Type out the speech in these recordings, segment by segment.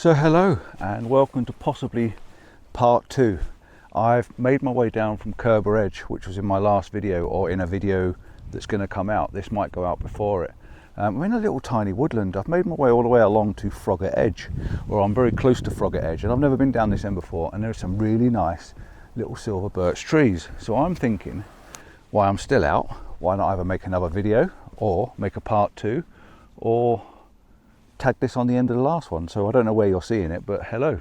So hello and welcome to possibly part 2. I've made my way down from Kerber Edge, which was in my last video, or in a video that's going to come out. This might go out before it. I'm in a little tiny woodland. I've made my way all the way along to Froggatt Edge, or I'm very close to Froggatt Edge, and I've never been down this end before, and there's some really nice little silver birch trees. So I'm thinking, while I'm still out, why not either make another video or make a part 2, or tag this on the end of the last one. So I don't know where you're seeing it, but hello.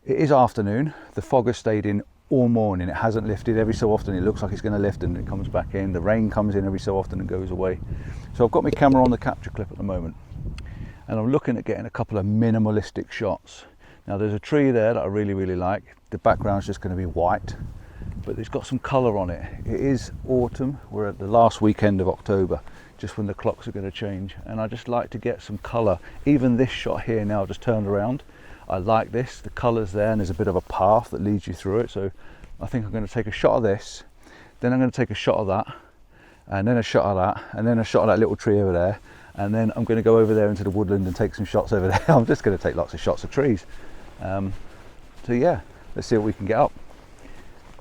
It is afternoon. The fog has stayed in all morning. It hasn't lifted. Every so often it looks like it's going to lift and it comes back in. The rain comes in every so often and goes away. So I've got my camera on the capture clip at the moment, and I'm looking at getting a couple of minimalistic shots. Now there's a tree there that I really like. The background's just going to be white, but it's got some colour on it. It is autumn. We're at the last weekend of October, just when the clocks are going to change, and I just like to get some colour. Even this shot here now, just turned around, I like this, the colour's there, and there's a bit of a path that leads you through it. So I think I'm going to take a shot of this, then I'm going to take a shot of that, and then a shot of that, and then a shot of that little tree over there, and then I'm going to go over there into the woodland and take some shots over there. I'm just going to take lots of shots of trees. So yeah, let's see what we can get up.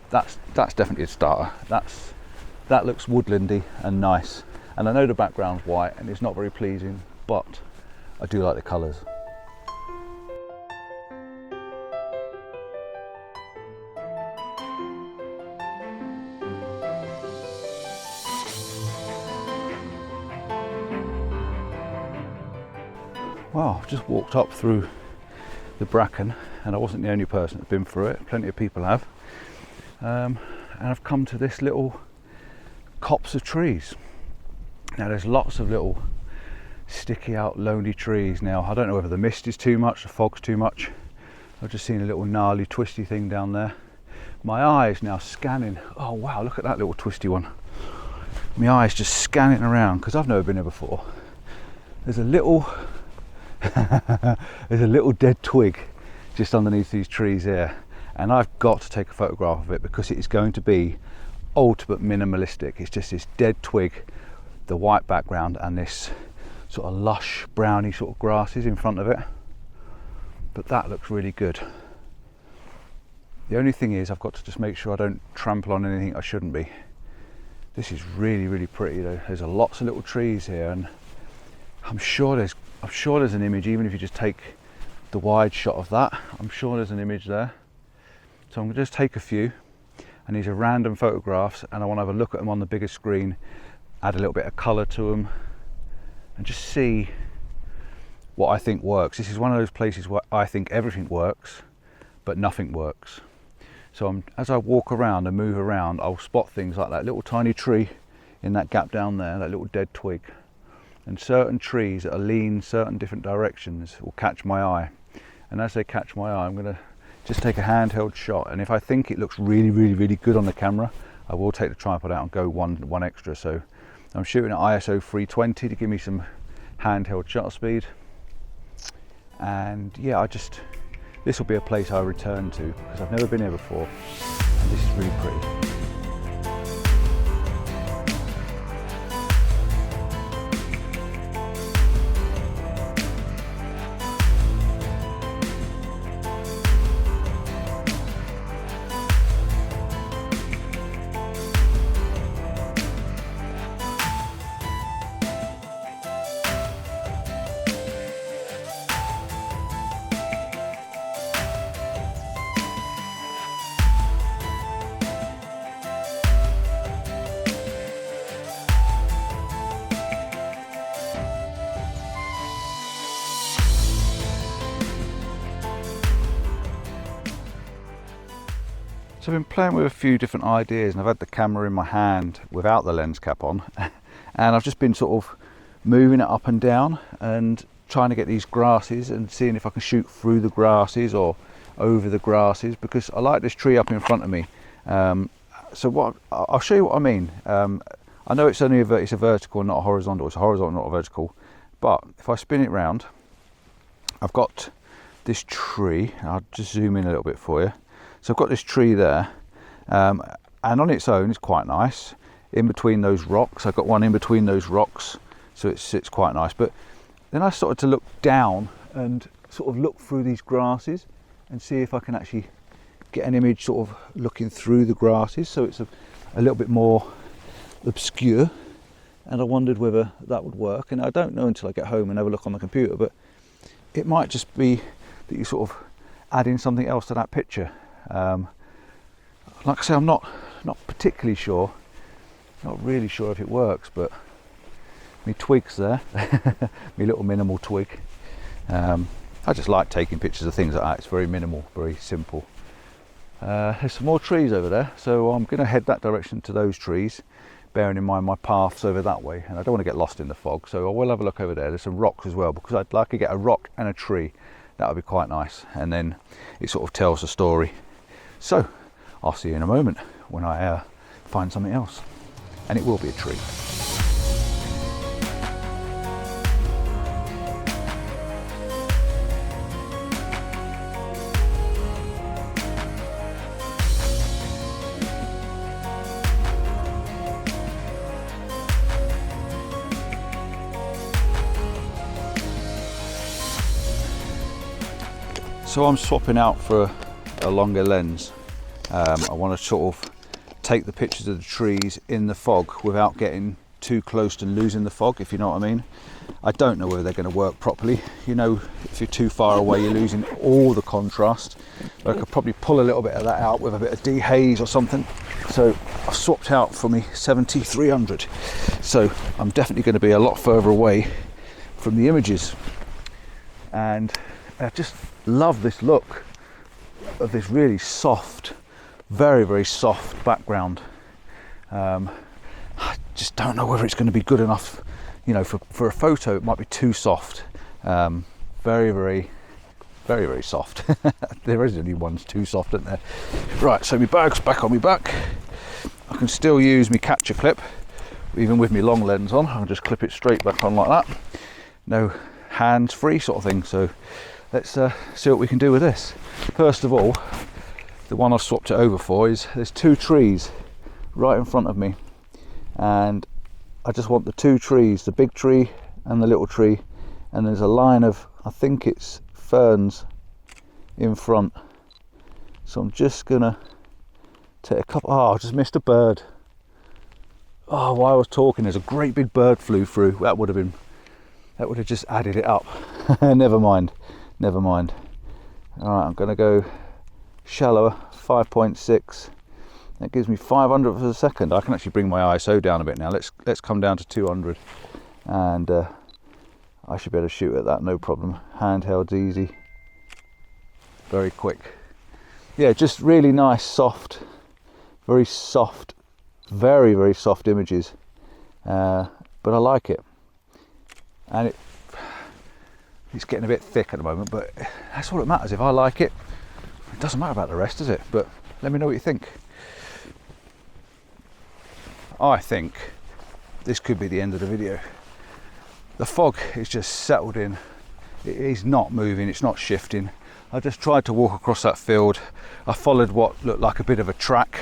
That's definitely a starter. That looks woodlandy and nice. And I know the background's white and it's not very pleasing, but I do like the colours. Well, I've just walked up through the bracken, and I wasn't the only person that's been through it. Plenty of people have. And I've come to this little copse of trees. Now there's lots of little sticky out lonely trees. Now I don't know whether the mist is too much, the fog's too much. I've just seen a little gnarly twisty thing down there. My eye is now scanning. Oh wow, look at that little twisty one. My eye is just scanning around because I've never been here before. There's a little there's a little dead twig just underneath these trees here, and I've got to take a photograph of it because it is going to be ultimate minimalistic. It's just this dead twig, the white background, and this sort of lush browny sort of grasses in front of it. But that looks really good. The only thing is I've got to just make sure I don't trample on anything I shouldn't be. This is really pretty though. There's lots of little trees here, and I'm sure there's an image, even if you just take the wide shot of that. I'm sure there's an image there. So I'm going to just take a few, and these are random photographs, and I want to have a look at them on the bigger screen, add a little bit of colour to them, and just see what I think works. This is one of those places where I think everything works, but nothing works. So as I walk around and move around, I'll spot things like that little tiny tree in that gap down there, that little dead twig. And certain trees that are lean certain different directions will catch my eye. And as they catch my eye, I'm going to just take a handheld shot. And if I think it looks really good on the camera, I will take the tripod out and go one extra. So I'm shooting at ISO 320 to give me some handheld shutter speed. And yeah, this will be a place I return to because I've never been here before, and this is really pretty. So I've been playing with a few different ideas, and I've had the camera in my hand without the lens cap on, and I've just been sort of moving it up and down and trying to get these grasses and seeing if I can shoot through the grasses or over the grasses, because I like this tree up in front of me. So I'll show you what I mean. I know it's only it's a vertical, not a horizontal. It's a horizontal, not a vertical. But if I spin it round, I've got this tree. I'll just zoom in a little bit for you. So I've got this tree there, and on its own it's quite nice. In between those rocks, I've got one in between those rocks, so it sits quite nice. But then I started to look down and sort of look through these grasses and see if I can actually get an image sort of looking through the grasses, so it's a little bit more obscure. And I wondered whether that would work, and I don't know until I get home and have a look on the computer, but it might just be that you sort of add in something else to that picture. Like I say, I'm not particularly sure, not really sure if it works, but my twig's there, my little minimal twig. I just like taking pictures of things like that. It's very minimal, very simple. There's some more trees over there, so I'm going to head that direction to those trees, bearing in mind my path's over that way, and I don't want to get lost in the fog, so I will have a look over there. There's some rocks as well, because I'd like to get a rock and a tree. That would be quite nice, and then it sort of tells the story. So I'll see you in a moment when I find something else, and it will be a tree. So I'm swapping out for a longer lens. I want to sort of take the pictures of the trees in the fog without getting too close to losing the fog, if you know what I mean. I don't know whether they're going to work properly. You know, if you're too far away, you're losing all the contrast. But I could probably pull a little bit of that out with a bit of dehaze or something. So I've swapped out for me 70-300. So I'm definitely going to be a lot further away from the images. And I just love this look of this really soft, very soft background. I just don't know whether it's going to be good enough, you know, for a photo. It might be too soft. Very soft. There isn't any ones too soft, isn't there? Right, so my bag's back on my back. I can still use my capture clip even with my long lens on. I'll just clip it straight back on like that. No hands free sort of thing. So let's see what we can do with this. First of all, the one I've swapped it over for is there's two trees right in front of me, and I just want the two trees, the big tree and the little tree, and there's a line of, I think it's ferns in front. So I'm just gonna take a couple. Oh, I just missed a bird. Oh, while I was talking, there's a great big bird flew through. That would have just added it up. Never mind. All right, I'm going to go shallower, 5.6. That gives me 500th of a second. I can actually bring my ISO down a bit now. Let's come down to 200, and I should be able to shoot at that, no problem. Handheld's easy, very quick. Yeah, just really nice, soft, very soft, very soft images. But I like it, and it's getting a bit thick at the moment, but that's all that matters. If I like it, it doesn't matter about the rest, does it? But let me know what you think. I think this could be the end of the video. The fog is just settled in. It is not moving, it's not shifting. I just tried to walk across that field. I followed what looked like a bit of a track.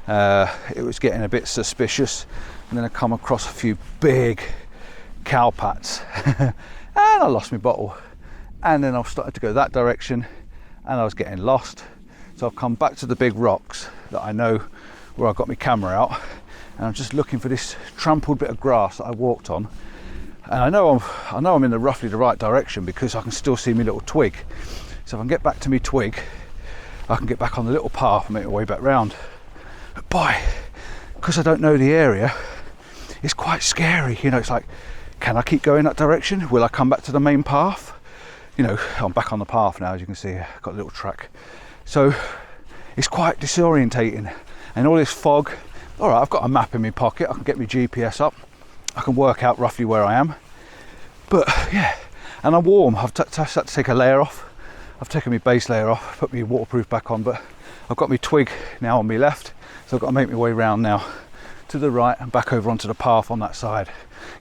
It was getting a bit suspicious, and then I come across a few big cow pats. And I lost my bottle, and then I started to go that direction, and I was getting lost. So I've come back to the big rocks that I know where I got my camera out, and I'm just looking for this trampled bit of grass that I walked on. And I know I'm in roughly the right direction because I can still see my little twig. So if I can get back to my twig, I can get back on the little path and make my way back round. But boy, because I don't know the area, it's quite scary. You know, it's like, can I keep going that direction? Will I come back to the main path? You know, I'm back on the path now, as you can see. I've got a little track. So it's quite disorientating. And all this fog. All right, I've got a map in my pocket. I can get my GPS up. I can work out roughly where I am. But yeah, and I'm warm. I've had to take a layer off. I've taken my base layer off, put my waterproof back on, but I've got my twig now on my left. So I've got to make my way round now to the right and back over onto the path on that side.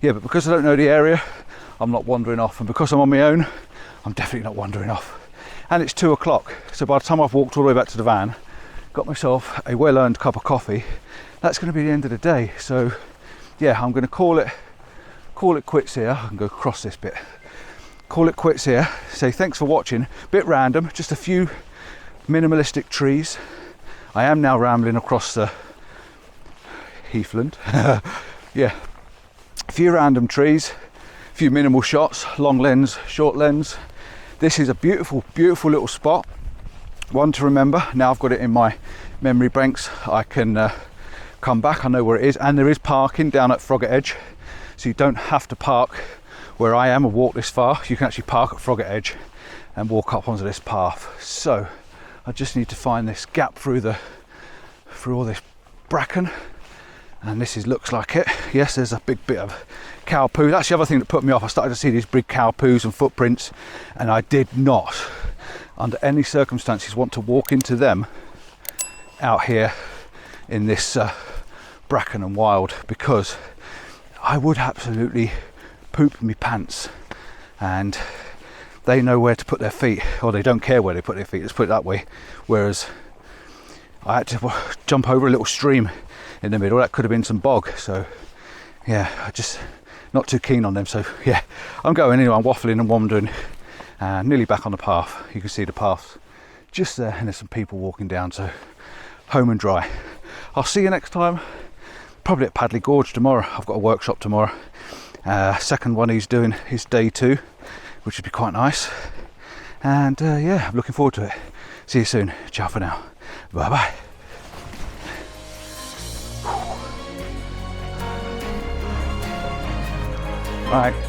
Yeah, but because I don't know the area, I'm not wandering off, and because I'm on my own, I'm definitely not wandering off. And it's 2 o'clock, so by the time I've walked all the way back to the van, got myself a well-earned cup of coffee, that's going to be the end of the day. So yeah, I'm going to call it quits here. I can go across this bit, call it quits here. Say thanks for watching. Bit random, just a few minimalistic trees. I am now rambling across the heathland. Yeah, a few random trees, a few minimal shots, long lens, short lens. This is a beautiful, beautiful little spot. One to remember. Now I've got it in my memory banks. I can come back, I know where it is, and there is parking down at Froggatt Edge, so you don't have to park where I am or walk this far. You can actually park at Froggatt Edge and walk up onto this path. So I just need to find this gap through all this bracken, and this looks like it. Yes, there's a big bit of cow poo. That's the other thing that put me off. I started to see these big cow poos and footprints, and I did not under any circumstances want to walk into them out here in this bracken and wild, because I would absolutely poop me pants, and they know where to put their feet, or they don't care where they put their feet, let's put it that way. Whereas I had to jump over a little stream in the middle, that could have been some bog. So yeah, I just not too keen on them. So yeah, I'm going anyway. I'm waffling and wandering, nearly back on the path. You can see the path just there, and there's some people walking down, so home and dry. I'll see you next time, probably at Padley Gorge tomorrow. I've got a workshop tomorrow. Second one he's doing is day 2, which would be quite nice. And yeah, I'm looking forward to it. See you soon. Ciao for now. Bye bye. Right.